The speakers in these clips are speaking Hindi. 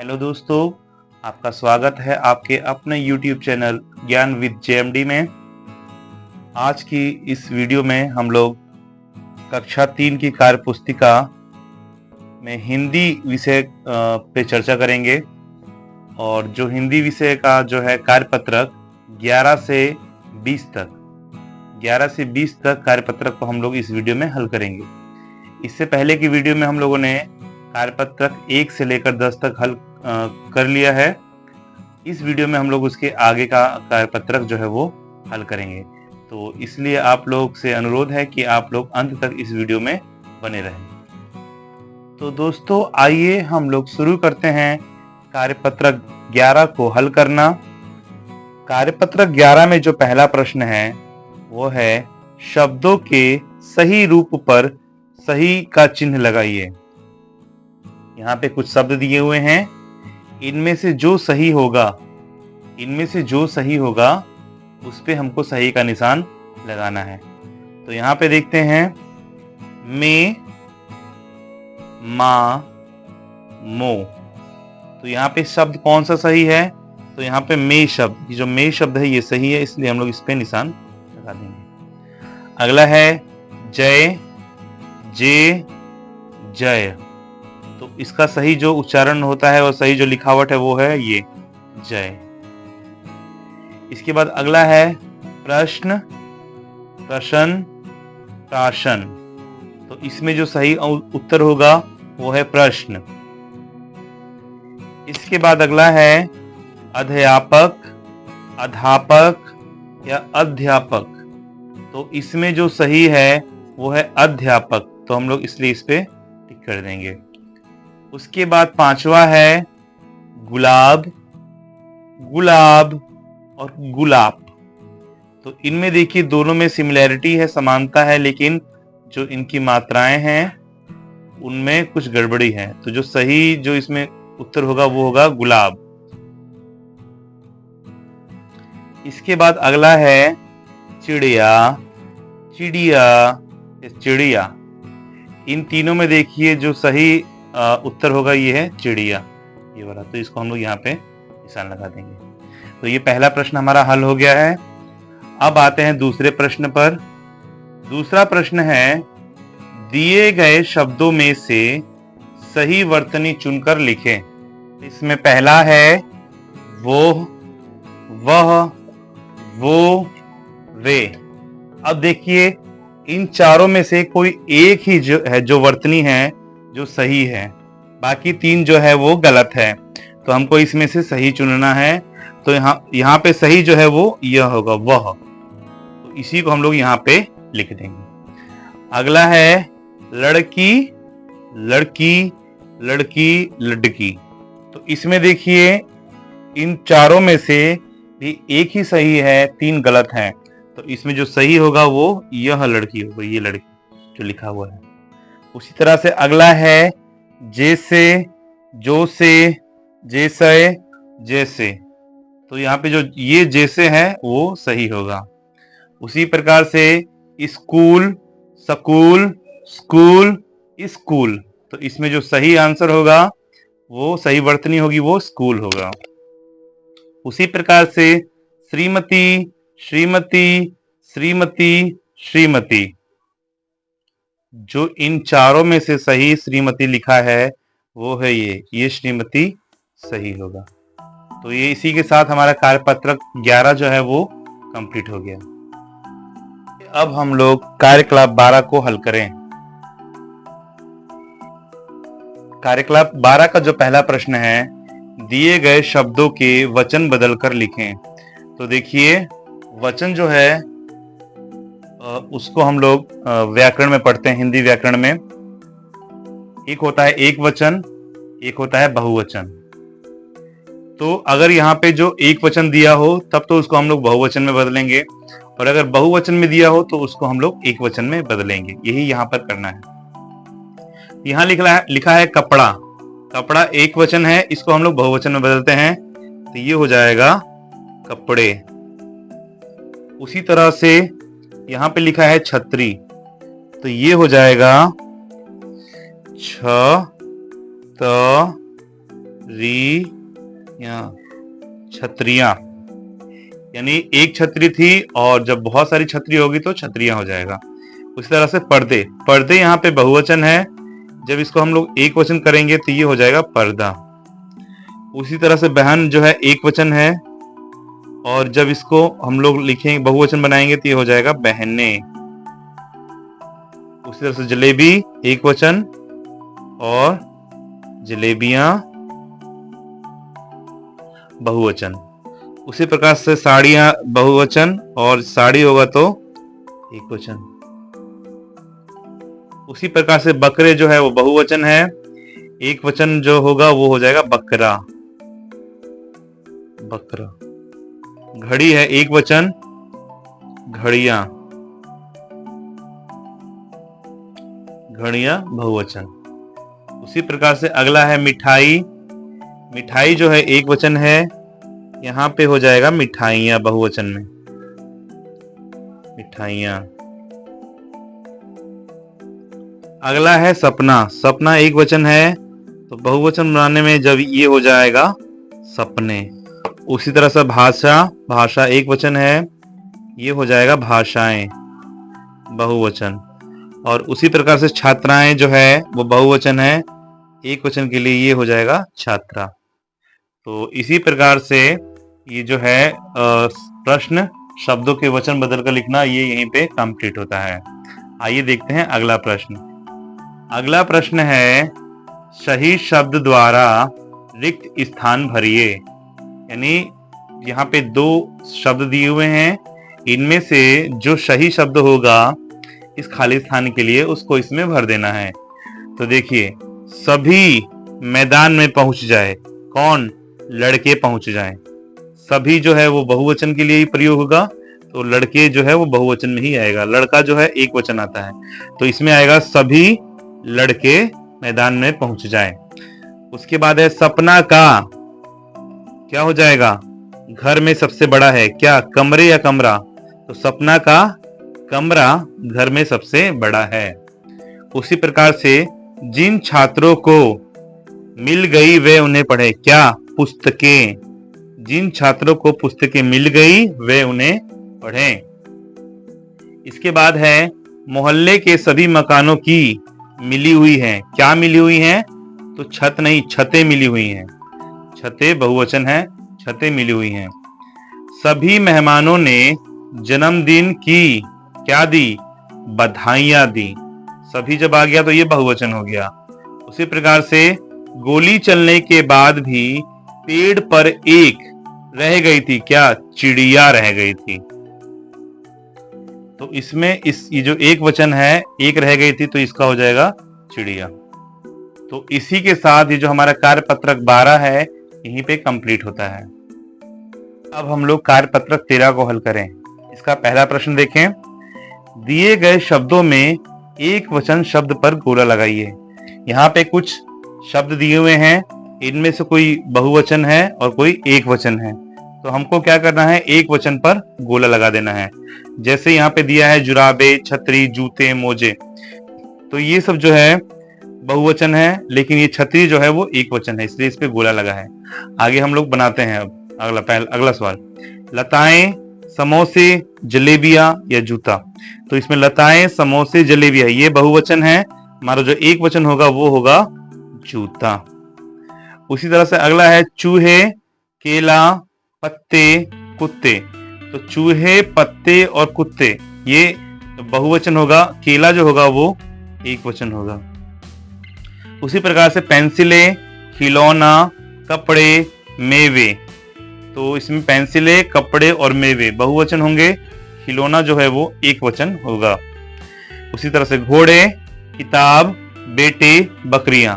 हेलो दोस्तों, आपका स्वागत है आपके अपने YouTube चैनल ज्ञान विद जेएमडी में। आज की इस वीडियो में हम लोग कक्षा 3 की कार्य पुस्तिका में हिंदी विषय पे चर्चा करेंगे। और जो हिंदी विषय का जो है कार्यपत्रक 11 से 20 तक कार्यपत्रक को हम लोग इस वीडियो में हल करेंगे। इससे पहले की वीडियो में हम लोगों ने कार्यपत्रक 1 से लेकर 10 तक हल कर लिया है। इस वीडियो में हम लोग उसके आगे का कार्यपत्रक जो है वो हल करेंगे। तो इसलिए आप लोग से अनुरोध है कि आप लोग अंत तक इस वीडियो में बने रहें। तो दोस्तों आइए हम लोग शुरू करते हैं कार्यपत्रक 11 को हल करना। कार्यपत्रक 11 में जो पहला प्रश्न है वो है शब्दों के सही रूप पर सही का चिन्ह लगाइए। यहाँ पे कुछ शब्द दिए हुए हैं, इनमें से जो सही होगा उस पे हमको सही का निशान लगाना है। तो यहाँ पे देखते हैं में, माँ, मो। तो यहाँ पे शब्द कौन सा सही है? तो यहाँ पे में शब्द, जो में शब्द है ये सही है, इसलिए हम लोग इस पे निशान लगा देंगे। अगला है जय, जे, जय। तो इसका सही जो उच्चारण होता है और सही जो लिखावट है वो है ये जय। इसके बाद अगला है प्रश्न, प्रशन, प्राशन। तो इसमें जो सही उत्तर होगा वो है प्रश्न। इसके बाद अगला है अध्यापक, अध्यापक या अध्यापक। तो इसमें जो सही है वो है अध्यापक, तो हम लोग इसलिए इस पे टिक कर देंगे। उसके बाद पांचवा है गुलाब, गुलाब और गुलाब। तो इनमें देखिए दोनों में सिमिलैरिटी है, समानता है, लेकिन जो इनकी मात्राएं हैं उनमें कुछ गड़बड़ी है। तो जो सही जो इसमें उत्तर होगा वो होगा गुलाब। इसके बाद अगला है चिड़िया, चिड़िया, चिड़िया। इन तीनों में देखिए जो सही उत्तर होगा ये है चिड़िया, ये वाला। तो इसको हम लोग यहाँ पे निशान लगा देंगे। तो ये पहला प्रश्न हमारा हल हो गया है। अब आते हैं दूसरे प्रश्न पर। दूसरा प्रश्न है दिए गए शब्दों में से सही वर्तनी चुनकर लिखें। इसमें पहला है वो, वह, वो, वे। अब देखिए इन चारों में से कोई एक ही जो है जो वर्तनी है जो सही है, बाकी तीन जो है वो गलत है। तो हमको इसमें से सही चुनना है। तो यहाँ पे सही जो है वो यह होगा वह, तो इसी को हम लोग यहाँ पे लिख देंगे। अगला है लड़की, लड़की, लड़की, लड़की। तो इसमें देखिए इन चारों में से भी एक ही सही है, तीन गलत हैं। तो इसमें जो सही होगा वो यह लड़की होगा, ये लड़की जो लिखा हुआ है। उसी तरह से अगला है जैसे, जो से, जैसे, जैसे। तो यहाँ पे जो ये जैसे है वो सही होगा। उसी प्रकार से स्कूल, स्कूल, स्कूल, स्कूल। तो इसमें जो सही आंसर होगा वो सही वर्तनी होगी वो स्कूल होगा। उसी प्रकार से श्रीमती, श्रीमती, श्रीमती, श्रीमती। जो इन चारों में से सही श्रीमती लिखा है वो है ये श्रीमती सही होगा। तो ये इसी के साथ हमारा कार्यपत्रक 11 जो है वो कंप्लीट हो गया। अब हम लोग कार्यकलाप 12 को हल करें। कार्यकलाप 12 का जो पहला प्रश्न है दिए गए शब्दों के वचन बदलकर लिखें। तो देखिए वचन जो है उसको हम लोग व्याकरण में पढ़ते हैं, हिंदी व्याकरण में। एक होता है एक वचन, एक होता है बहुवचन। तो अगर यहाँ पे जो एक वचन दिया हो तब तो उसको हम लोग बहुवचन में बदलेंगे, और अगर बहुवचन में दिया हो तो उसको हम लोग एक वचन में बदलेंगे। यही यहाँ पर करना है। यहाँ लिखा है कपड़ा, कपड़ा एक वचन है, इसको हम लोग बहुवचन में बदलते हैं तो ये हो जाएगा कपड़े। उसी तरह से यहाँ पे लिखा है छतरी, तो ये हो जाएगा छ त री या छतरियां, यानी एक छतरी थी और जब बहुत सारी छतरी होगी तो छतरियां हो जाएगा। उसी तरह से पर्दे, पर्दे यहाँ पे बहुवचन है, जब इसको हम लोग एक वचन करेंगे तो ये हो जाएगा पर्दा। उसी तरह से बहन जो है एक वचन है, और जब इसको हम लोग लिखेंगे बहुवचन बनाएंगे तो ये हो जाएगा बहने। उसी तरह से जलेबी एक वचन और जलेबियां बहुवचन। उसी प्रकार से साड़ियां बहुवचन और साड़ी होगा तो एक वचन। उसी प्रकार से बकरे जो है वो बहुवचन है, एक वचन जो होगा वो हो जाएगा बकरा, बकरा। घड़ी है एक वचन, घड़ियां, घड़ियां बहुवचन। उसी प्रकार से अगला है मिठाई, मिठाई जो है एक वचन है, यहां पे हो जाएगा मिठाइयां बहुवचन में, मिठाइयां। अगला है सपना, सपना एक वचन है तो बहुवचन बनाने में जब ये हो जाएगा सपने। उसी तरह से भाषा, भाषा एक वचन है, ये हो जाएगा भाषाएं बहुवचन। और उसी प्रकार से छात्राएं जो है वो बहुवचन है, एक वचन के लिए ये हो जाएगा छात्रा। तो इसी प्रकार से ये जो है प्रश्न शब्दों के वचन बदल कर लिखना, ये यहीं पे कंप्लीट होता है। आइए देखते हैं अगला प्रश्न। अगला प्रश्न है सही शब्द द्वारा रिक्त स्थान भरिए, यानी यहाँ पे दो शब्द दिए हुए हैं, इनमें से जो सही शब्द होगा इस खाली स्थान के लिए उसको इसमें भर देना है। तो देखिए, सभी मैदान में पहुंच जाए, कौन? लड़के पहुंच जाए। सभी जो है वो बहुवचन के लिए ही प्रयोग होगा, तो लड़के जो है वो बहुवचन में ही आएगा। लड़का जो है एक वचन आता है, तो इसमें आएगा सभी लड़के मैदान में पहुंच जाए। उसके बाद है सपना का, क्या हो जाएगा? घर में सबसे बड़ा है, क्या? कमरे या कमरा? तो सपना का कमरा घर में सबसे बड़ा है। उसी प्रकार से जिन छात्रों को मिल गई वे उन्हें पढ़े, क्या? पुस्तकें। जिन छात्रों को पुस्तकें मिल गई वे उन्हें पढ़ें। इसके बाद है मोहल्ले के सभी मकानों की मिली हुई है, क्या मिली हुई है? तो छत नहीं, छतें मिली हुई हैं। छतें बहुवचन है, छतें मिली हुई हैं। सभी मेहमानों ने जन्मदिन की क्या दी? बधाइयां दी। सभी जब आ गया तो ये बहुवचन हो गया। उसी प्रकार से गोली चलने के बाद भी पेड़ पर एक रह गई थी, क्या? चिड़िया रह गई थी। तो इसमें ये जो एक वचन है, एक रह गई थी, तो इसका हो जाएगा चिड़िया। तो इसी के साथ ये जो हमारा कार्यपत्रक 12 है यहीं पे कंप्लीट होता है। अब हम लोग कार्यपत्रक 13 को हल करें। इसका पहला प्रश्न देखें। दिए गए शब्दों में एक वचन शब्द पर गोला लगाइए। यहाँ पे कुछ शब्द दिए हुए हैं, इनमें से कोई बहुवचन है और कोई एक वचन है, तो हमको क्या करना है? एक वचन पर गोला लगा देना है। जैसे यहाँ पे दिया है जुराबे, छतरी, जूते, मोजे, तो ये सब जो है बहुवचन है, लेकिन ये छतरी जो है वो एक वचन है, इसलिए इस पे गोला लगा है। आगे हम लोग बनाते हैं। अब अगला सवाल, लताएं, समोसे, जलेबियां या जूता। तो इसमें लताएं, समोसे, जलेबियां ये बहुवचन है, हमारा जो एक वचन होगा वो होगा जूता। उसी तरह से अगला है चूहे, केला, पत्ते, कुत्ते। तो चूहे, पत्ते और कुत्ते ये बहुवचन होगा, केला जो होगा वो एक वचन होगा। उसी प्रकार से पेंसिलें, खिलौना, कपड़े, मेवे, तो इसमें पेंसिलें, कपड़े और मेवे बहुवचन होंगे, खिलौना जो है वो एक वचन होगा। उसी तरह से घोड़े, किताब, बेटे, बकरियां,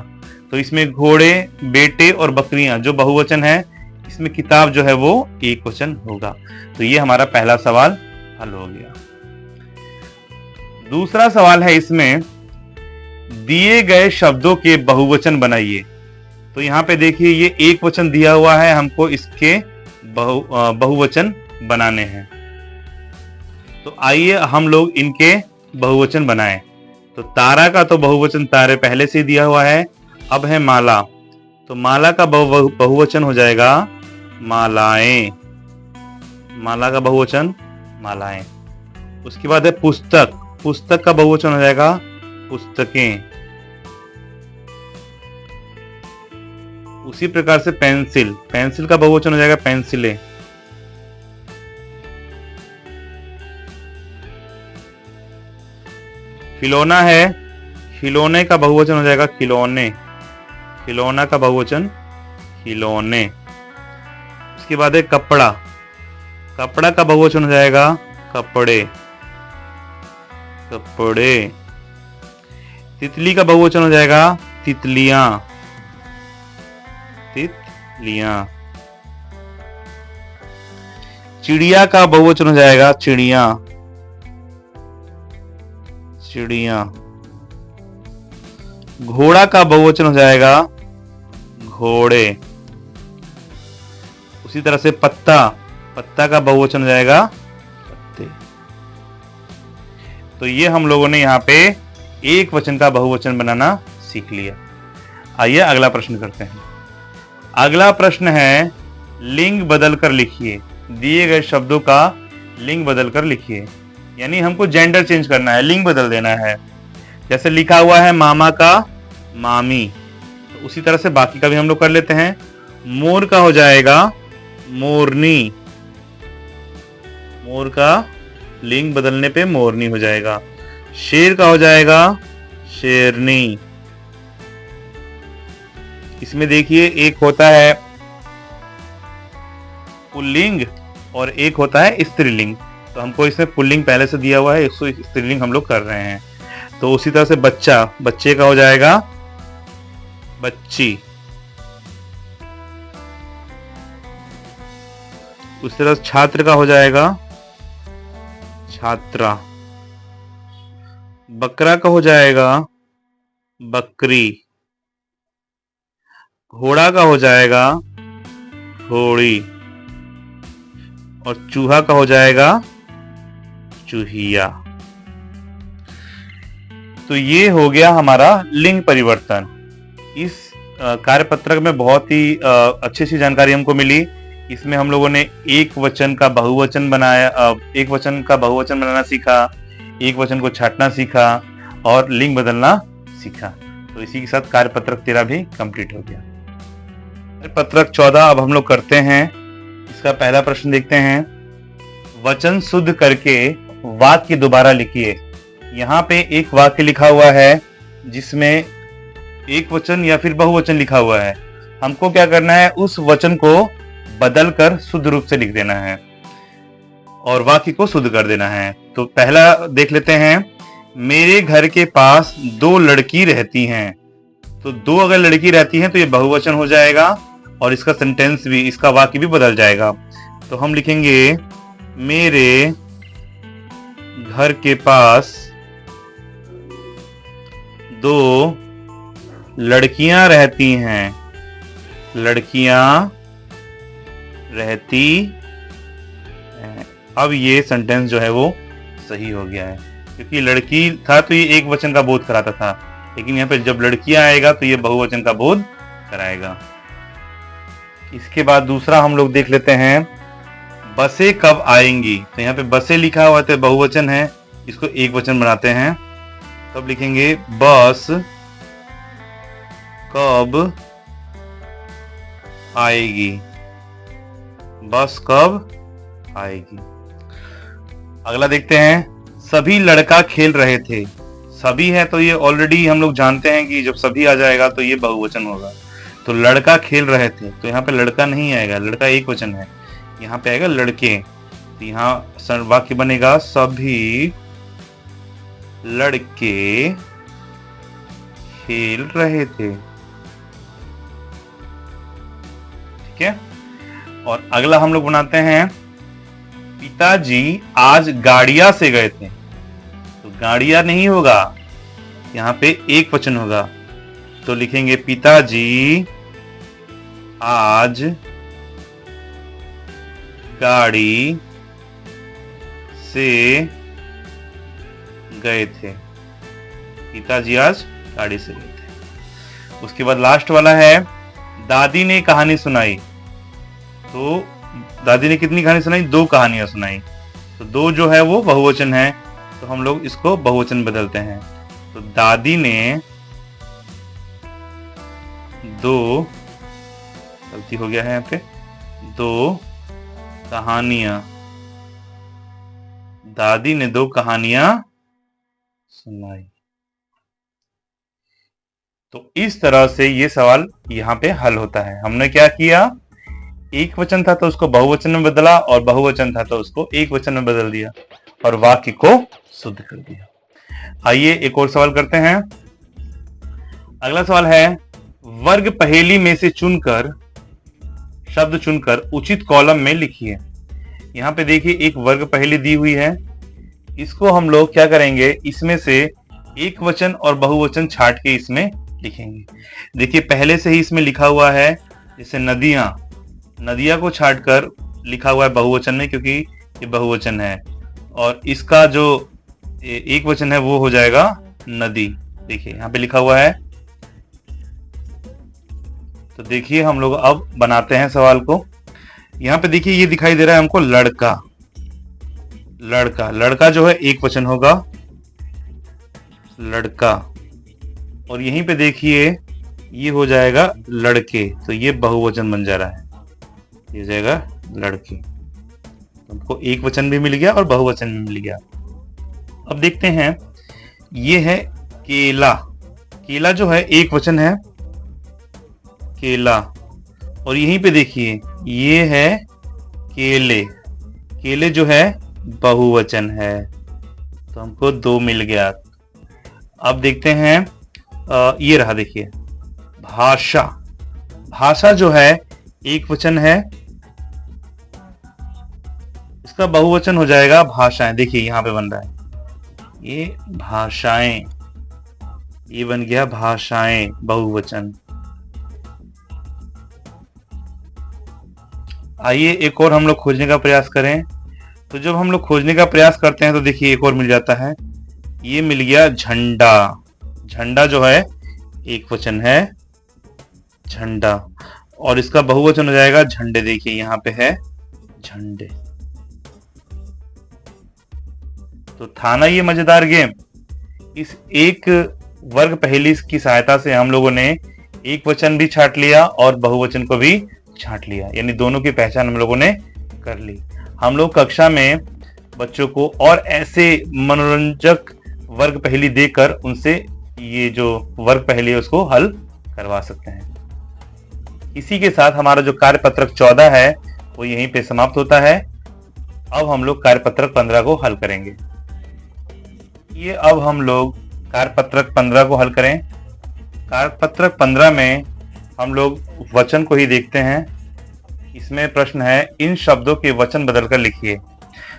तो इसमें घोड़े, बेटे और बकरियां जो बहुवचन है, इसमें किताब जो है वो एक वचन होगा। तो ये हमारा पहला सवाल हल हो गया। दूसरा सवाल है, इसमें दिए गए शब्दों के बहुवचन बनाइए। तो यहाँ पे देखिए ये एक वचन दिया हुआ है, हमको इसके बहुवचन बनाने हैं। तो आइए हम लोग इनके बहुवचन बनाएं। तो तारा का तो बहुवचन तारे पहले से दिया हुआ है। अब है माला, तो माला का बहुवचन हो जाएगा मालाएं। माला का बहुवचन मालाएं। उसके बाद है पुस्तक। पुस्तक का बहुवचन हो जाएगा पुस्तकें। उसी प्रकार से पेंसिल। पेंसिल का बहुवचन हो जाएगा पेंसिलें। खिलौना है, खिलौने का बहुवचन हो जाएगा खिलौने। खिलौना का बहुवचन खिलौने। उसके बाद है कपड़ा। कपड़ा का बहुवचन हो जाएगा कपड़े। कपड़े। तितली का बहुवचन हो जाएगा तितलियां। तितलियां। चिड़िया का बहुवचन हो जाएगा चिड़िया। चिड़िया। घोड़ा का बहुवचन हो जाएगा घोड़े। उसी तरह से पत्ता। पत्ता का बहुवचन हो जाएगा पत्ते। तो ये हम लोगों ने यहाँ पे एक वचन का बहुवचन बनाना सीख लिया। आइए अगला प्रश्न करते हैं। अगला प्रश्न है लिंग बदलकर लिखिए। दिए गए शब्दों का लिंग बदलकर लिखिए। यानी हमको जेंडर चेंज करना है, लिंग बदल देना है। जैसे लिखा हुआ है मामा का मामी, तो उसी तरह से बाकी का भी हम लोग कर लेते हैं। मोर का हो जाएगा मोरनी। मोर का लिंग बदलने पे मोरनी हो जाएगा। शेर का हो जाएगा शेरनी। इसमें देखिए एक होता है पुल्लिंग और एक होता है स्त्रीलिंग। तो हमको इसमें पुल्लिंग पहले से दिया हुआ है, इसको स्त्रीलिंग हम लोग कर रहे हैं। तो उसी तरह से बच्चा। बच्चे का हो जाएगा बच्ची। उसी तरह छात्र का हो जाएगा छात्रा। बकरा का हो जाएगा बकरी। घोड़ा का हो जाएगा घोड़ी। और चूहा का हो जाएगा चूहिया। तो ये हो गया हमारा लिंग परिवर्तन। इस कार्यपत्रक में बहुत ही अच्छी सी जानकारी हमको मिली। इसमें हम लोगों ने एक वचन का बहुवचन बनाया, एक वचन का बहुवचन बनाना सीखा, एक वचन को छांटना सीखा और लिंग बदलना सीखा। तो इसी के साथ कार्यपत्रक 13 भी कंप्लीट हो गया। कार्यपत्रक 14 अब हम लोग करते हैं। इसका पहला प्रश्न देखते हैं। वचन शुद्ध करके वाक्य दोबारा लिखिए। यहाँ पे एक वाक्य लिखा हुआ है जिसमें एक वचन या फिर बहुवचन लिखा हुआ है। हमको क्या करना है, उस वचन को बदलकर शुद्ध रूप से लिख देना है और वाक्य को शुद्ध कर देना है। तो पहला देख लेते हैं। मेरे घर के पास 2 लड़की रहती हैं। तो 2 अगर लड़की रहती हैं तो ये बहुवचन हो जाएगा और इसका सेंटेंस भी, इसका वाक्य भी बदल जाएगा। तो हम लिखेंगे मेरे घर के पास 2 लड़कियां रहती हैं। लड़कियां रहती हैं। अब ये सेंटेंस जो है वो सही हो गया है, क्योंकि लड़की था तो ये एक वचन का बोध कराता था, लेकिन यहाँ पे जब लड़कियां आएगा तो ये बहुवचन का बोध कराएगा। इसके बाद दूसरा हम लोग देख लेते हैं। बसें कब आएंगी। तो यहाँ पे बसें लिखा हुआ है, बहुवचन है, इसको एक वचन बनाते हैं। तब लिखेंगे बस कब आएगी। बस कब आएगी। अगला देखते हैं। सभी लड़का खेल रहे थे। सभी है तो ये ऑलरेडी हम लोग जानते हैं कि जब सभी आ जाएगा तो ये बहुवचन होगा। तो लड़का खेल रहे थे, तो यहाँ पे लड़का नहीं आएगा, लड़का एक वचन है, यहाँ पे आएगा लड़के। तो यहाँ वाक्य बनेगा सभी लड़के खेल रहे थे। ठीक है। और अगला हम लोग बनाते हैं। पिताजी आज गाड़िया से गए थे। तो गाड़िया नहीं होगा, यहाँ पे एक वचन होगा। तो लिखेंगे पिताजी आज गाड़ी से गए थे। पिताजी आज गाड़ी से गए थे। उसके बाद लास्ट वाला है। दादी ने कहानी सुनाई, तो दादी ने कितनी कहानी सुनाई? 2 कहानियां सुनाई। तो 2 जो है वो बहुवचन है, तो हम लोग इसको बहुवचन बदलते हैं। तो दादी ने 2, गलती हो गया है यहाँ पे, 2 कहानियां, दादी ने 2 कहानियां सुनाई। तो इस तरह से ये सवाल यहाँ पे हल होता है। हमने क्या किया, एक वचन था तो उसको बहुवचन में बदला, और बहुवचन था तो उसको एक वचन में बदल दिया और वाक्य को शुद्ध कर दिया। आइए एक और सवाल करते हैं। अगला सवाल है, वर्ग पहेली में से चुनकर, शब्द चुनकर उचित कॉलम में लिखिए। यहाँ पे देखिए एक वर्ग पहेली दी हुई है, इसको हम लोग क्या करेंगे, इसमें से एक वचन और बहुवचन छाट के इसमें लिखेंगे। देखिए पहले से ही इसमें लिखा हुआ है, जैसे नदियां, नदियां को छाटकर लिखा हुआ है बहुवचन में, क्योंकि ये बहुवचन है, और इसका जो एक वचन है वो हो जाएगा नदी। देखिए यहाँ पे लिखा हुआ है। तो देखिए हम लोग अब बनाते हैं सवाल को। यहाँ पे देखिए ये दिखाई दे रहा है हमको लड़का, लड़का, लड़का जो है एक वचन होगा, लड़का। और यहीं पे देखिए ये हो जाएगा लड़के, तो ये बहुवचन बन जा रहा है, ये हो जाएगा लड़के। तो हमको एक वचन भी मिल गया और बहुवचन भी मिल गया। अब देखते हैं, ये है केला, केला जो है एक वचन है, केला। और यहीं पे देखिए ये है केले, केले जो है बहुवचन है, तो हमको 2 मिल गया। अब देखते हैं, ये रहा देखिए भाषा, भाषा जो है एक वचन है, इसका बहुवचन हो जाएगा भाषाएं। देखिए यहां पे बन रहा है ये भाषाएं, ये बन गया भाषाएं बहुवचन। आइए एक और हम लोग खोजने का प्रयास करें। तो जब हम लोग खोजने का प्रयास करते हैं तो देखिए एक और मिल जाता है, ये मिल गया झंडा, झंडा जो है एक वचन है, झंडा, और इसका बहुवचन हो जाएगा झंडे। देखिए यहां पे है झंडे। तो था ना ये मजेदार गेम। इस एक वर्ग पहेली की सहायता से हम लोगों ने एक वचन भी छाट लिया और बहुवचन को भी छाट लिया, यानी दोनों की पहचान हम लोगों ने कर ली। हम लोग कक्षा में बच्चों को और ऐसे मनोरंजक वर्ग पहेली देकर उनसे ये जो वर्ग पहेली है उसको हल करवा सकते हैं। इसी के साथ हमारा जो कार्यपत्रक 14 है वो यहीं पे समाप्त होता है। अब हम लोग कार्यपत्रक 15 को हल करेंगे। ये अब हम लोग कार्यपत्रक 15 को हल करें। कार्यपत्रक 15 में हम लोग वचन को ही देखते हैं। इसमें प्रश्न है, इन शब्दों के वचन बदलकर लिखिए।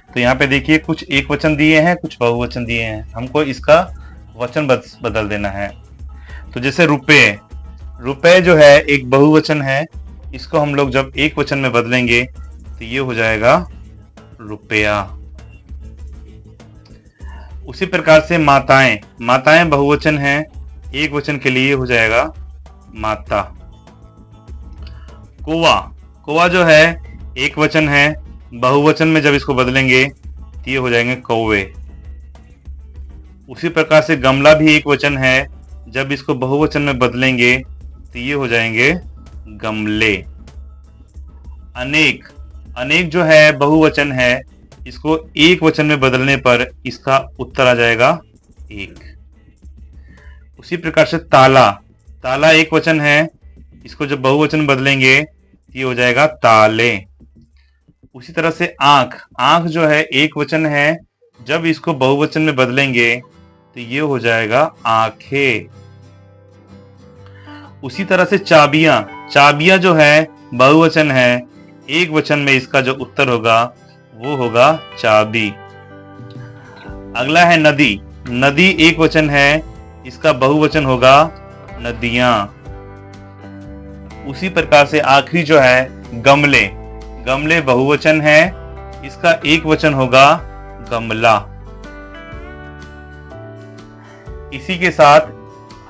तो यहाँ पे देखिए कुछ एक वचन दिए हैं, कुछ बहुवचन दिए हैं, हमको इसका वचन बदल देना है। तो जैसे रुपए, रुपए जो है एक बहुवचन है, इसको हम लोग जब एक वचन में बदलेंगे तो ये हो जाएगा रुपया। उसी प्रकार से माताएं, माताएं बहुवचन है, एक वचन के लिए हो जाएगा माता। कुआ, कुआ जो है एक वचन है, बहुवचन में जब इसको बदलेंगे तो ये हो जाएंगे कौवे। उसी प्रकार से गमला भी एक वचन है, जब इसको बहुवचन में बदलेंगे तो ये हो जाएंगे गमले। अनेक, अनेक जो है बहुवचन है, इसको एक वचन में बदलने पर इसका उत्तर आ जाएगा एक। उसी प्रकार से ताला, ताला एक वचन है, इसको जब बहुवचन में बदलेंगे ये हो जाएगा ताले। उसी तरह से आंख, आंख जो है एक वचन है, जब इसको बहुवचन में बदलेंगे तो ये हो जाएगा आंखें। उसी तरह से चाबियां, चाबियां जो है बहुवचन है, एक वचन में इसका जो उत्तर होगा वो होगा चाबी। अगला है नदी, नदी एक वचन है, इसका बहुवचन होगा नदियां। उसी प्रकार से आखिरी जो है गमले, गमले बहुवचन है, इसका एक वचन होगा गमला। इसी के साथ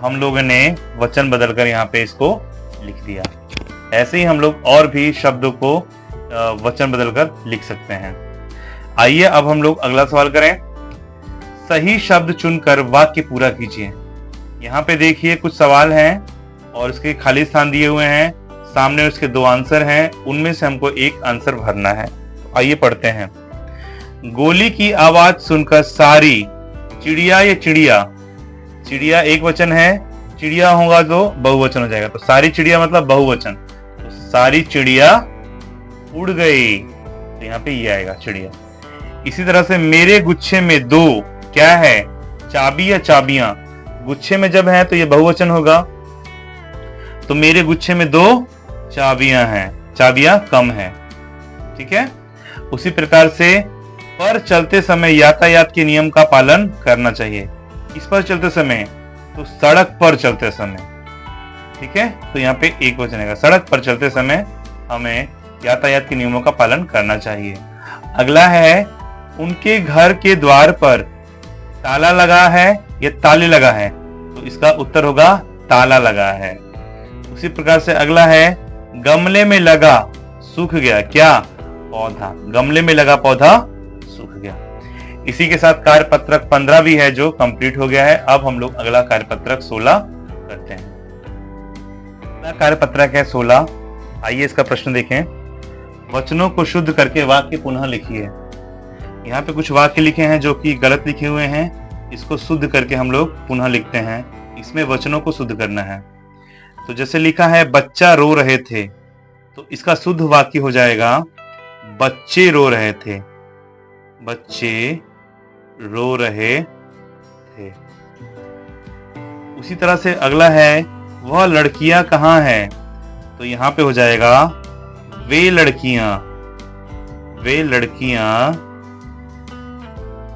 हम लोगों ने वचन बदलकर यहाँ पे इसको लिख दिया। ऐसे ही हम लोग और भी शब्दों को वचन बदलकर लिख सकते हैं। आइए अब हम लोग अगला सवाल करें। सही शब्द चुनकर वाक्य पूरा कीजिए। यहाँ पे देखिए कुछ सवाल हैं और इसके खाली स्थान दिए हुए हैं, सामने उसके 2 आंसर हैं, उनमें से हमको एक आंसर भरना है। तो आइए पढ़ते हैं। गोली की आवाज सुनकर सारी चिड़िया या चिड़िया, चिड़िया एक वचन है, चिड़िया होगा तो बहुवचन हो जाएगा, तो सारी चिड़िया मतलब बहुवचन, तो सारी चिड़िया उड़ गई, तो यहाँ पे ये आएगा चिड़िया। इसी तरह से मेरे गुच्छे में 2 क्या है, चाबी या चाबियां, गुच्छे में जब है तो ये बहुवचन होगा, तो मेरे गुच्छे में 2 चाबियां हैं, चाबियां कम है, ठीक है। उसी प्रकार से पर चलते समय यातायात के नियम का पालन करना चाहिए। इस पर चलते समय तो सड़क पर चलते समय, ठीक है, तो यहाँ पे एक वचन आएगा, सड़क पर चलते समय हमें यातायात के नियमों का पालन करना चाहिए। अगला है उनके घर के द्वार पर ताला लगा है या ताले लगा है, तो इसका उत्तर होगा ताला लगा है। उसी प्रकार से अगला है गमले में लगा सूख गया, क्या, पौधा, गमले में लगा पौधा सूख गया। इसी के साथ कार्यपत्रक 15 भी है जो कंप्लीट हो गया है। अब हम लोग अगला कार्यपत्रक 16 करते हैं। अगला कार्यपत्रक है 16। आइए इसका प्रश्न देखें। वचनों को शुद्ध करके वाक्य पुनः लिखिए। यहाँ पे कुछ वाक्य लिखे हैं जो कि गलत लिखे हुए हैं, इसको शुद्ध करके हम लोग पुनः लिखते हैं। इसमें वचनों को शुद्ध करना है। तो जैसे लिखा है बच्चा रो रहे थे, तो इसका शुद्ध वाक्य हो जाएगा बच्चे रो रहे थे, बच्चे रो रहे थे। उसी तरह से अगला है वह लड़कियां कहाँ हैं, तो यहाँ पे हो जाएगा वे लड़कियां, वे लड़कियां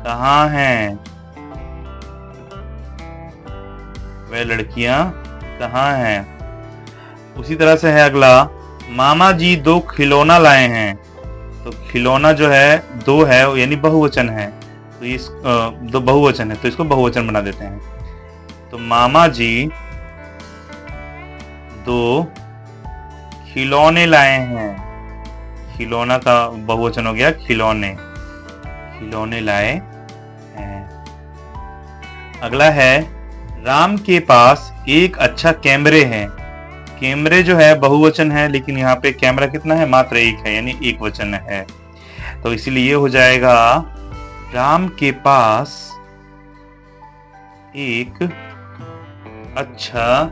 कहाँ हैं, वे लड़कियां कहाँ हैं। उसी तरह से है अगला मामा जी 2 खिलौना लाए हैं, तो खिलौना जो है 2 है यानी बहुवचन है, तो इस 2 बहुवचन है तो इसको बहुवचन बना देते हैं। तो मामा जी 2 खिलौने लाए हैं, खिलौना का बहुवचन हो गया खिलौने, खिलौने लाए हैं। अगला है राम के पास एक अच्छा कैमरे है, कैमरे जो है बहुवचन है लेकिन यहाँ पे कैमरा कितना है, मात्र एक है यानी एक वचन है, तो इसीलिए हो जाएगा राम के पास एक अच्छा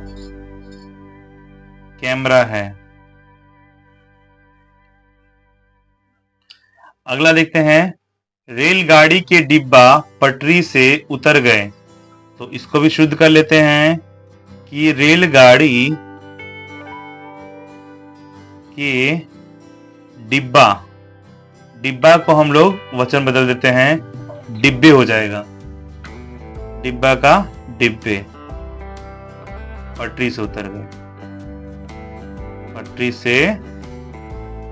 कैमरा है। अगला देखते हैं रेलगाड़ी के डिब्बा पटरी से उतर गए, तो इसको भी शुद्ध कर लेते हैं कि रेलगाड़ी के डिब्बा, डिब्बा को हम लोग वचन बदल देते हैं, डिब्बे हो जाएगा, डिब्बा का डिब्बे, पटरी से उतर गए, पटरी से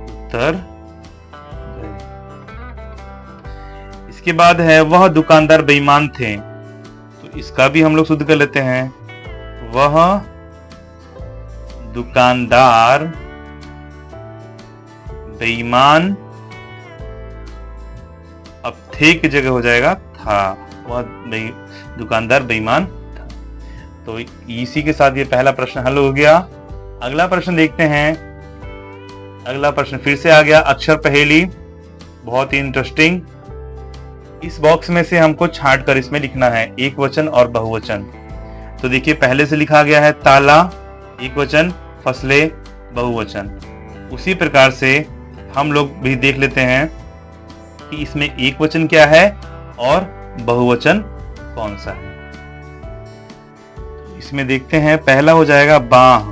उतर गए। इसके बाद है वह दुकानदार बेईमान थे, तो इसका भी हम लोग शुद्ध कर लेते हैं, वह दुकानदार बेईमान, अब थे की जगह हो जाएगा था, वह दुकानदार बेईमान था। तो इसी के साथ ये पहला प्रश्न हल हो गया। अगला प्रश्न देखते हैं। अगला प्रश्न फिर से आ गया अक्षर पहेली, बहुत ही इंटरेस्टिंग। इस बॉक्स में से हमको छांट कर इसमें लिखना है एक वचन और बहुवचन। तो देखिए पहले से लिखा गया है ताला एक वचन, फसले बहुवचन। उसी प्रकार से हम लोग भी देख लेते हैं कि इसमें एक वचन क्या है और बहुवचन कौन सा है। इसमें देखते हैं पहला हो जाएगा बाह,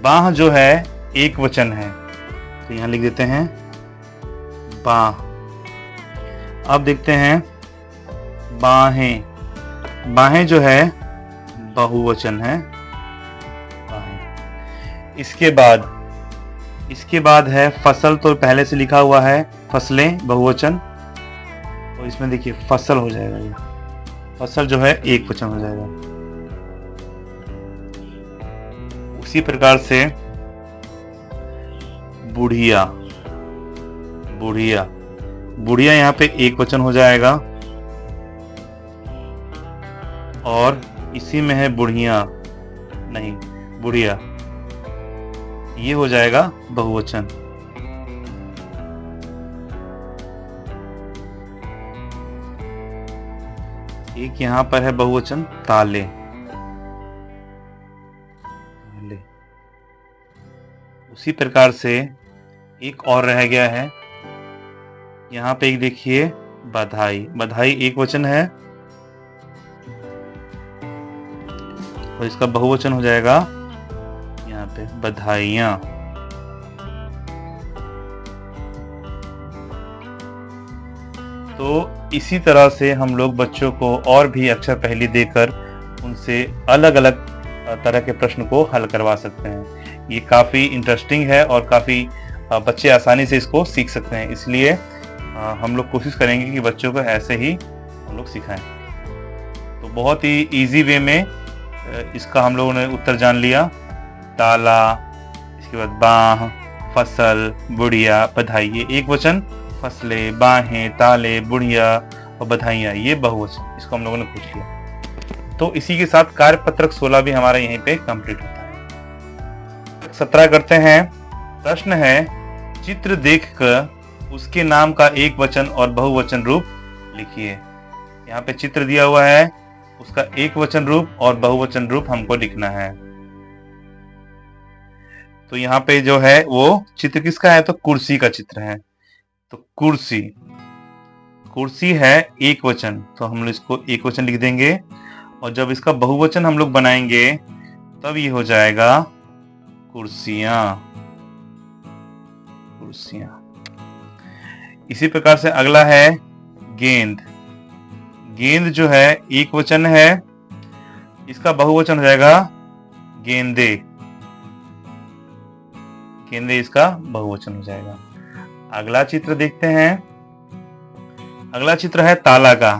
बाह जो है एक वचन है, तो यहां लिख देते हैं बाह। अब देखते हैं बाहें, बाहें जो है बहुवचन है, बाहें। इसके बाद है फसल, तो पहले से लिखा हुआ है फसलें बहुवचन, तो इसमें देखिए फसल हो जाएगा, ये फसल जो है एक वचन हो जाएगा। उसी प्रकार से बुढ़िया, बुढ़िया, बुढ़िया यहाँ पे एक वचन हो जाएगा और इसी में है बुढ़िया, नहीं बुढ़िया, ये हो जाएगा बहुवचन। एक यहां पर है बहुवचन ताले, ताले। उसी प्रकार से एक और रह गया है, यहाँ पे एक देखिए बधाई, बधाई एक वचन है और इसका बहुवचन हो जाएगा यहाँ पे बधाइयाँ। तो इसी तरह से हम लोग बच्चों को और भी अक्षर पहेली देकर उनसे अलग अलग तरह के प्रश्न को हल करवा सकते हैं। ये काफ़ी इंटरेस्टिंग है और काफ़ी बच्चे आसानी से इसको सीख सकते हैं, इसलिए हम लोग कोशिश करेंगे कि बच्चों को ऐसे ही हम लोग सिखाएं। तो बहुत ही इजी वे में इसका हम लोगों ने उत्तर जान लिया। ताला, इसके बाद बाह, फसल, बुढ़िया, बधाई, ये एक वचन, फसलें, बाहें, ताले, बुढ़िया और बधाइयाँ ये बहुवचन, इसको हम लोगों ने पूछ लिया। तो इसी के साथ कार्यपत्रक 16 भी हमारा यहीं पे कंप्लीट होता है। 17 करते हैं। प्रश्न है, चित्र देखकर उसके नाम का एक वचन और बहुवचन रूप लिखिए। यहाँ पे चित्र दिया हुआ है, उसका एक वचन रूप और बहुवचन रूप हमको लिखना है। तो यहाँ पे जो है वो चित्र किसका है, तो कुर्सी का चित्र है। तो कुर्सी, कुर्सी है एक वचन, तो हम लोग इसको एक वचन लिख देंगे और जब इसका बहुवचन हम लोग बनाएंगे तब ये हो जाएगा कुर्सियां, कुर्सियां। इसी प्रकार से अगला है गेंद। गेंद जो है एक वचन है, इसका बहुवचन हो जाएगा गेंदे, गेंदे इसका बहुवचन हो जाएगा। अगला चित्र देखते हैं। अगला चित्र है ताला का,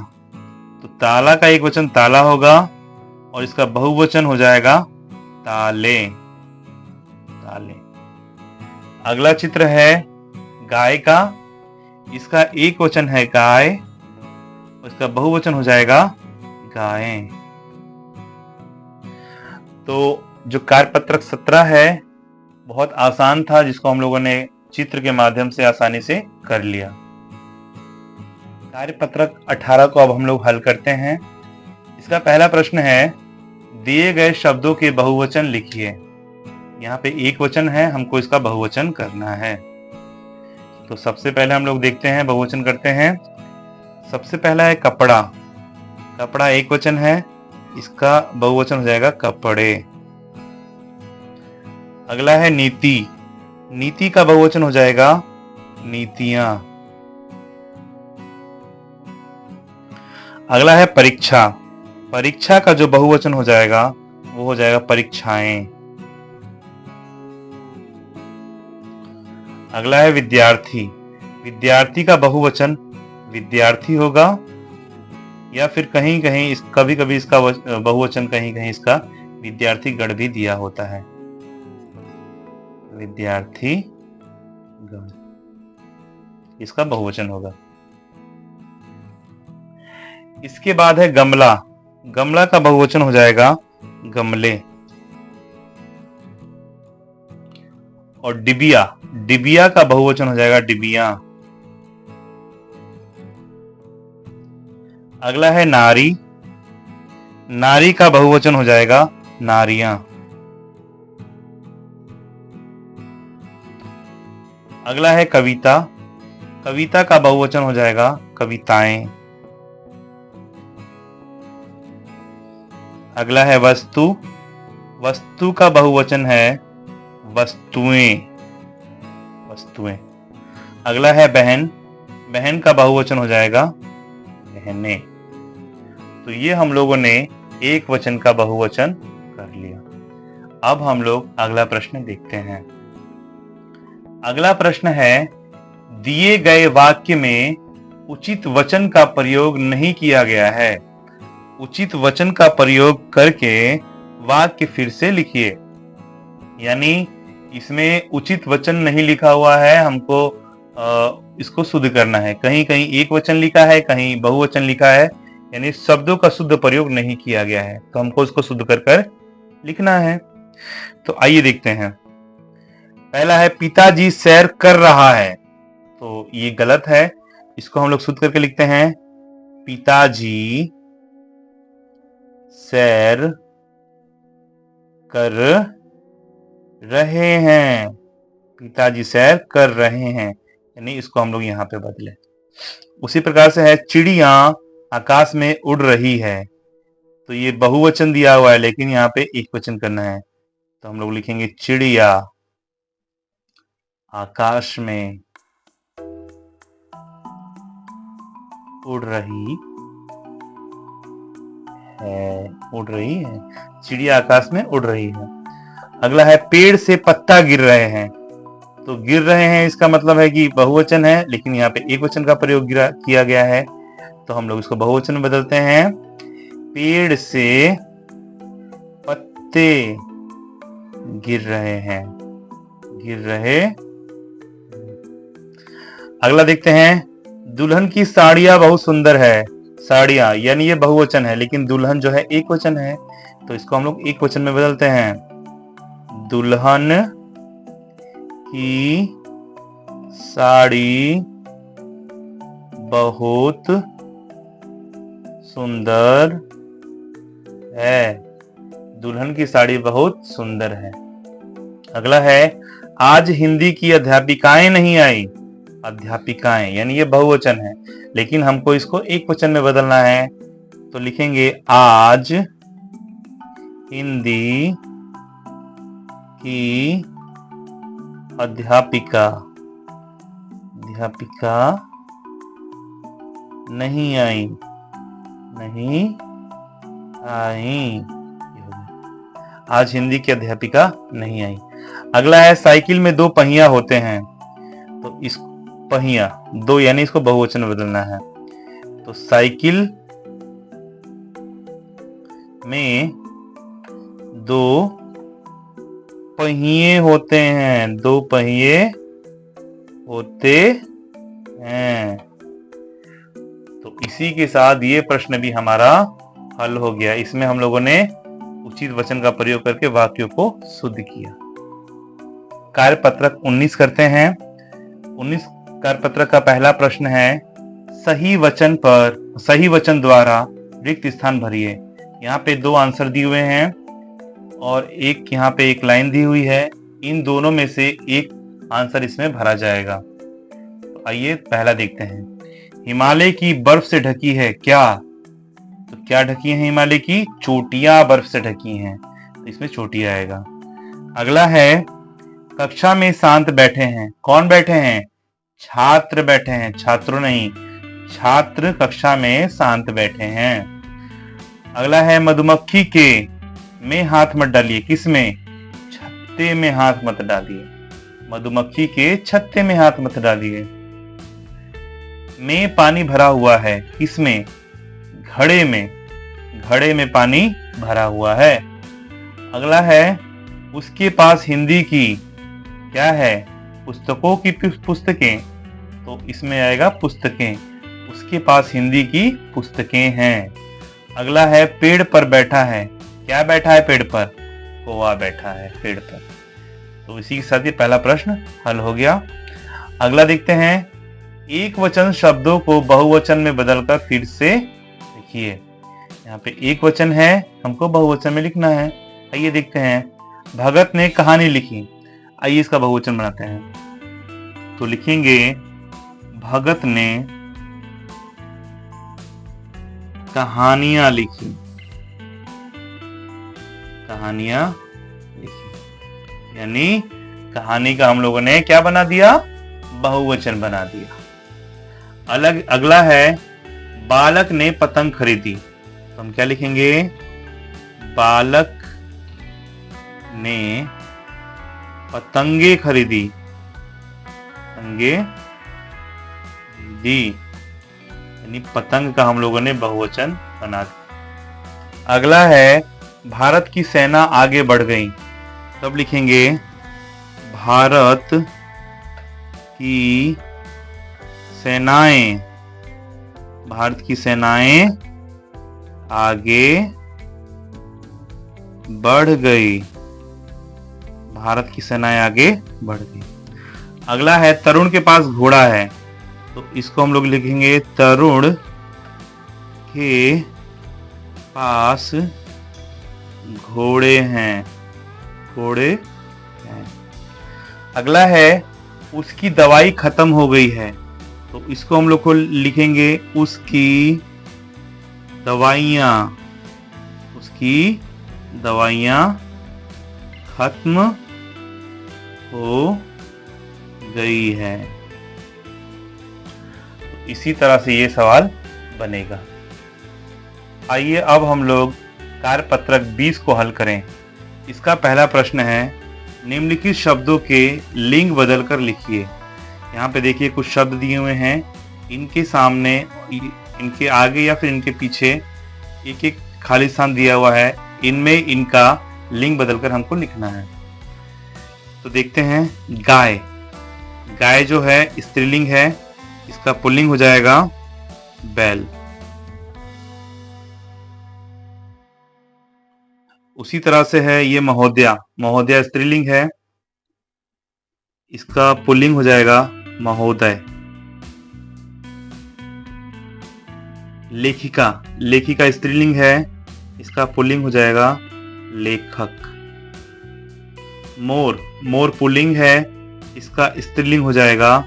तो ताला का एक वचन ताला होगा और इसका बहुवचन हो जाएगा ताले, ताले। अगला चित्र है गाय का, इसका एक वचन है गाय और इसका बहुवचन हो जाएगा गायें। तो जो कार्यपत्रक 17 है बहुत आसान था, जिसको हम लोगों ने चित्र के माध्यम से आसानी से कर लिया। कार्यपत्रक 18 को अब हम लोग हल करते हैं। इसका पहला प्रश्न है, दिए गए शब्दों के बहुवचन लिखिए। यहाँ पे एक वचन है, हमको इसका बहुवचन करना है। तो सबसे पहले हम लोग देखते हैं, बहुवचन करते हैं। सबसे पहला है कपड़ा, कपड़ा एक वचन है, इसका बहुवचन हो जाएगा कपड़े। अगला है नीति, नीति का बहुवचन हो जाएगा नीतियां। अगला है परीक्षा, परीक्षा का जो बहुवचन हो जाएगा वो हो जाएगा परीक्षाएं। अगला है विद्यार्थी, विद्यार्थी का बहुवचन विद्यार्थी होगा या फिर कहीं कहीं कभी कभी इसका बहुवचन कहीं कहीं इसका विद्यार्थी गण भी दिया होता है, विद्यार्थी गण इसका बहुवचन होगा। इसके बाद है गमला, गमला का बहुवचन हो जाएगा गमले। और डिबिया, डिबिया का बहुवचन हो जाएगा डिबिया। अगला है नारी, नारी का बहुवचन हो जाएगा नारियां। अगला है कविता, कविता का बहुवचन हो जाएगा कविताएं। अगला है वस्तु, वस्तु का बहुवचन है वस्तुएं, वस्तुएं। अगला है बहन, बहन का बहुवचन हो जाएगा बहनें। तो ये हम लोगों ने एक वचन का बहुवचन कर लिया। अब हम लोग अगला प्रश्न देखते हैं। अगला प्रश्न है, दिए गए वाक्य में उचित वचन का प्रयोग नहीं किया गया है, उचित वचन का प्रयोग करके वाक्य फिर से लिखिए। यानी इसमें उचित वचन नहीं लिखा हुआ है, हमको इसको शुद्ध करना है। कहीं कहीं एक वचन लिखा है, कहीं बहुवचन लिखा है, यानी शब्दों का शुद्ध प्रयोग नहीं किया गया है, तो हमको इसको शुद्ध कर कर लिखना है। तो आइए देखते हैं। पहला है पिताजी सैर कर रहा है, तो ये गलत है, इसको हम लोग शुद्ध करके लिखते हैं पिताजी सैर कर रहे हैं। पिताजी सैर कर रहे हैं, यानी इसको हम लोग यहाँ पे बदले। उसी प्रकार से है चिड़िया आकाश में उड़ रही है, तो ये बहुवचन दिया हुआ है लेकिन यहाँ पे एक वचन करना है, तो हम लोग लिखेंगे चिड़िया आकाश में उड़ रही है, उड़ रही है, चिड़िया आकाश में उड़ रही है। अगला है पेड़ से पत्ता गिर रहे हैं, तो गिर रहे हैं इसका मतलब है कि बहुवचन है, लेकिन यहाँ पे एक वचन का प्रयोग किया गया है, तो हम लोग इसको बहुवचन में बदलते हैं पेड़ से पत्ते गिर रहे हैं, गिर रहे। अगला देखते हैं दुल्हन की साड़ियां बहुत सुंदर है। साड़ियां यानी ये बहुवचन है, लेकिन दुल्हन जो है एक वचन है, तो इसको हम लोग एक वचन में बदलते हैं दुल्हन की साड़ी बहुत सुंदर है। दुल्हन की साड़ी बहुत सुंदर है। अगला है आज हिंदी की अध्यापिकाएं नहीं आई। अध्यापिकाएं यानी ये बहुवचन है, लेकिन हमको इसको एक वचन में बदलना है, तो लिखेंगे आज हिंदी की अध्यापिका नहीं आई, नहीं आई। आज हिंदी की अध्यापिका नहीं आई। अगला है साइकिल में दो पहिया होते हैं, तो इस पहिया दो यानी इसको बहुवचन में बदलना है, तो साइकिल में दो पहिए होते हैं, दो पहिए होते हैं। तो इसी के साथ ये प्रश्न भी हमारा हल हो गया। इसमें हम लोगों ने उचित वचन का प्रयोग करके वाक्यों को शुद्ध किया। कार्यपत्रक 19 करते हैं। 19 कार्यपत्रक का पहला प्रश्न है सही वचन द्वारा रिक्त स्थान भरिए। यहाँ पे दो आंसर दिए हुए हैं और एक यहाँ पे एक लाइन दी हुई है, इन दोनों में से एक आंसर इसमें भरा जाएगा। तो आइए पहला देखते हैं। हिमालय की बर्फ से ढकी है क्या? तो क्या ढकी है हिमालय की? चोटियां बर्फ से ढकी हैं, तो इसमें चोटी आएगा। अगला है कक्षा में शांत बैठे हैं। कौन बैठे हैं? छात्र बैठे हैं, छात्रों नहीं, छात्र कक्षा में शांत बैठे हैं। अगला है मधुमक्खी के में हाथ मत डालिए। किसमें? छत्ते में हाथ मत डालिए। मधुमक्खी के छत्ते में हाथ मत डालिए। में पानी भरा हुआ है। किसमें? घड़े में, घड़े में पानी भरा हुआ है। अगला है उसके पास हिंदी की क्या है? पुस्तकों की पुस्तकें, तो इसमें आएगा पुस्तकें। उसके पास हिंदी की पुस्तकें हैं। अगला है पेड़ पर बैठा है। क्या बैठा है पेड़ पर? कौवा बैठा है पेड़ पर। तो इसी के साथ ये पहला प्रश्न हल हो गया। अगला देखते हैं एक वचन शब्दों को बहुवचन में बदलकर फिर से लिखिए। यहाँ पे एक वचन है, हमको बहुवचन में लिखना है। आइए देखते हैं। भगत ने कहानी लिखी। आइए इसका बहुवचन बनाते हैं, तो लिखेंगे भगत ने कहानियां लिखी। कहानियां लिखी यानी कहानी का हम लोगों ने क्या बना दिया? बहुवचन बना दिया। अगला है बालक ने पतंग खरीदी। तो हम क्या लिखेंगे? बालक ने पतंगे खरीदी। पतंगे दी यानी पतंग का हम लोगों ने बहुवचन बना दिया। अगला है भारत की सेना आगे बढ़ गई। तब लिखेंगे भारत की सेनाएं, भारत की सेनाएं आगे बढ़ गई, भारत की सेनाएं आगे बढ़ गई। अगला है तरुण के पास घोड़ा है, तो इसको हम लोग लिखेंगे तरुण के पास घोड़े हैं, घोड़े हैं। अगला है उसकी दवाई खत्म हो गई है, तो इसको हम लोग को लिखेंगे उसकी दवाइयाँ, उसकी दवाइयाँ खत्म हो गई है। तो इसी तरह से ये सवाल बनेगा। आइए अब हम लोग कार्यपत्रक 20 को हल करें। इसका पहला प्रश्न है, निम्नलिखित शब्दों के लिंग बदलकर लिखिए। यहाँ पे देखिए कुछ शब्द दिए हुए हैं, इनके सामने, इनके आगे या फिर इनके पीछे एक एक खाली स्थान दिया हुआ है, इनमें इनका लिंग बदलकर हमको लिखना है। तो देखते हैं, गाय, गाय जो है स्त्रीलिंग है, इसका पुल्लिंग हो जाएगा बैल। उसी तरह से है ये महोदया, महोदया स्त्रीलिंग है, इसका पुल्लिंग हो जाएगा महोदय। लेखिका, लेखिका स्त्रीलिंग है, इसका पुल्लिंग हो जाएगा लेखक। मोर, मोर पुल्लिंग है, इसका स्त्रीलिंग हो जाएगा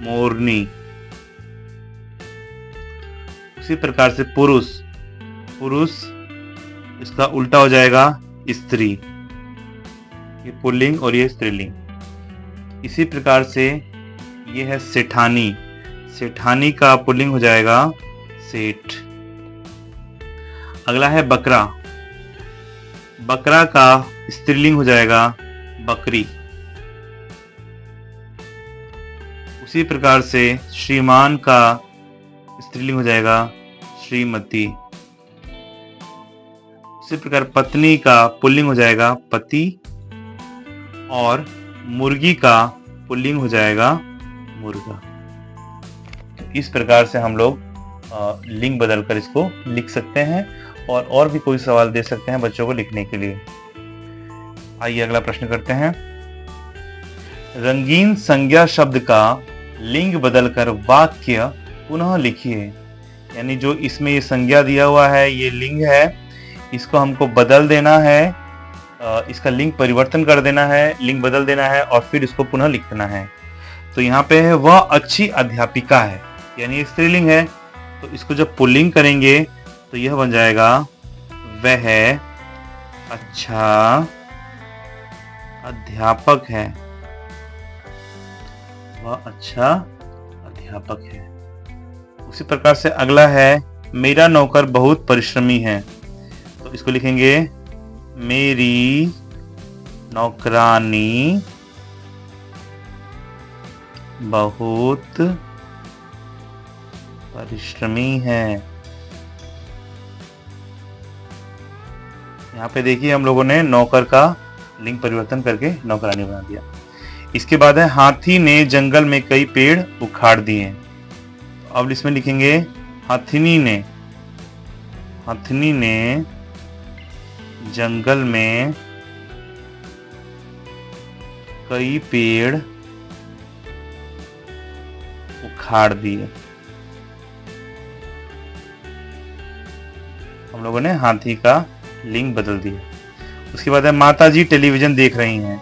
मोरनी। उसी प्रकार से पुरुष, पुरुष इसका उल्टा हो जाएगा स्त्री, ये पुल्लिंग और ये स्त्रीलिंग। इसी प्रकार से ये है सेठानी, सेठानी का पुल्लिंग हो जाएगा सेठ। अगला है बकरा, बकरा का स्त्रीलिंग हो जाएगा बकरी। उसी प्रकार से श्रीमान का स्त्रीलिंग हो जाएगा श्रीमती। इसी प्रकार पत्नी का पुल्लिंग हो जाएगा पति, और मुर्गी का पुल्लिंग हो जाएगा मुर्गा। तो इस प्रकार से हम लोग लिंग बदलकर इसको लिख सकते हैं, और भी कोई सवाल दे सकते हैं बच्चों को लिखने के लिए। आइए अगला प्रश्न करते हैं। रंगीन संज्ञा शब्द का लिंग बदलकर वाक्य पुनः लिखिए। यानी जो इसमें ये संज्ञा दिया हुआ है, ये लिंग है, इसको हमको बदल देना है, इसका लिंग परिवर्तन कर देना है, लिंग बदल देना है, और फिर इसको पुनः लिखना है। तो यहाँ पे है वह अच्छी अध्यापिका है, यानी स्त्रीलिंग है, तो इसको जब पुल्लिंग करेंगे तो यह बन जाएगा वह अच्छा अध्यापक है, वह अच्छा अध्यापक है। उसी प्रकार से अगला है, मेरा नौकर बहुत परिश्रमी है, तो इसको लिखेंगे मेरी नौकरानी बहुत परिश्रमी है। यहाँ पे देखिए हम लोगों ने नौकर का लिंग परिवर्तन करके नौकरानी बना दिया। इसके बाद है, हाथी ने जंगल में कई पेड़ उखाड़ दिए। तो अब इसमें लिखेंगे हाथिनी ने, हाथिनी ने जंगल में कई पेड़ उखाड़ दिए। हम लोगों ने हाथी का लिंग बदल दिया। उसके बाद है, माताजी टेलीविजन देख रही हैं,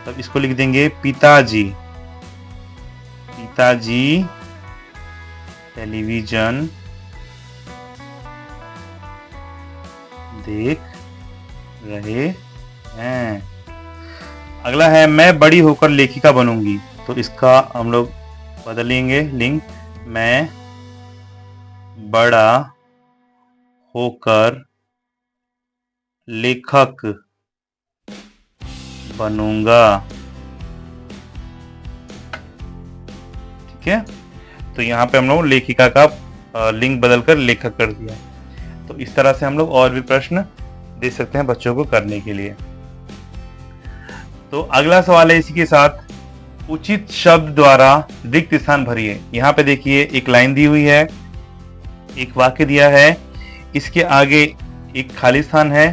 तब इसको लिख देंगे पिताजी, पिताजी टेलीविजन देख रहे हैं। अगला है, मैं बड़ी होकर लेखिका बनूंगी, तो इसका हम लोग बदलेंगे लिंग, मैं बड़ा होकर लेखक बनूंगा। ठीक है, तो यहाँ पे हम लोग लेखिका का लिंग बदलकर लेखक कर दिया। तो इस तरह से हम लोग और भी प्रश्न दे सकते हैं बच्चों को करने के लिए। तो अगला सवाल है इसी के साथ, उचित शब्द द्वारा रिक्त स्थान भरिए। यहाँ पे देखिए एक लाइन दी हुई है, एक वाक्य दिया है, इसके आगे एक खाली स्थान है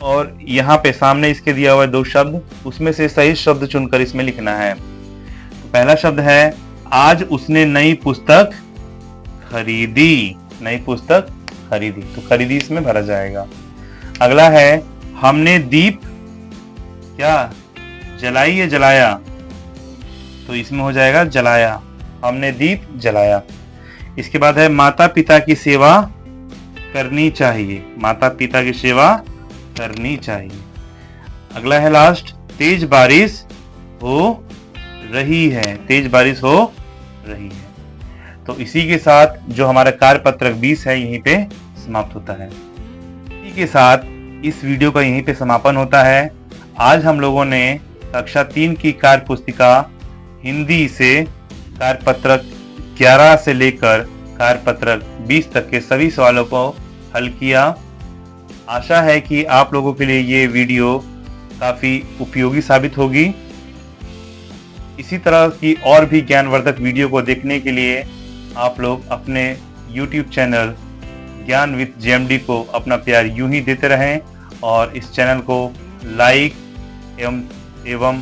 और यहाँ पे सामने इसके दिया हुआ है 2 शब्द, उसमें से सही शब्द चुनकर इसमें लिखना है। तो पहला शब्द है, आज उसने नई पुस्तक खरीदी। नई पुस्तक खरीदी, तो खरीदी इसमें भरा जाएगा। अगला है, हमने दीप क्या जलाई या जलाया, तो इसमें हो जाएगा जलाया। हमने दीप जलाया। इसके बाद है, माता पिता की सेवा करनी चाहिए। माता पिता की सेवा करनी चाहिए। अगला है लास्ट, तेज बारिश हो रही है। तेज बारिश हो रही है। तो इसी के साथ जो हमारा कार्यपत्रक 20 है यहीं पे समाप्त होता है। इसी के साथ इस वीडियो का यहीं पे समापन होता है। आज हम लोगों ने कक्षा 3 की कार्य पुस्तिका हिंदी से कार्यपत्रक 11 से लेकर कार्यपत्रक 20 तक के सभी सवालों को हल किया। आशा है कि आप लोगों के लिए ये वीडियो काफ़ी उपयोगी साबित होगी। इसी तरह की और भी ज्ञानवर्धक वीडियो को देखने के लिए आप लोग अपने YouTube चैनल ज्ञान विद JMD को अपना प्यार यूं ही देते रहें और इस चैनल को लाइक एवं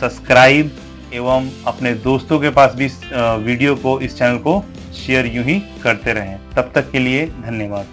सब्सक्राइब एवं अपने दोस्तों के पास भी वीडियो को, इस चैनल को शेयर यूं ही करते रहें। तब तक के लिए धन्यवाद।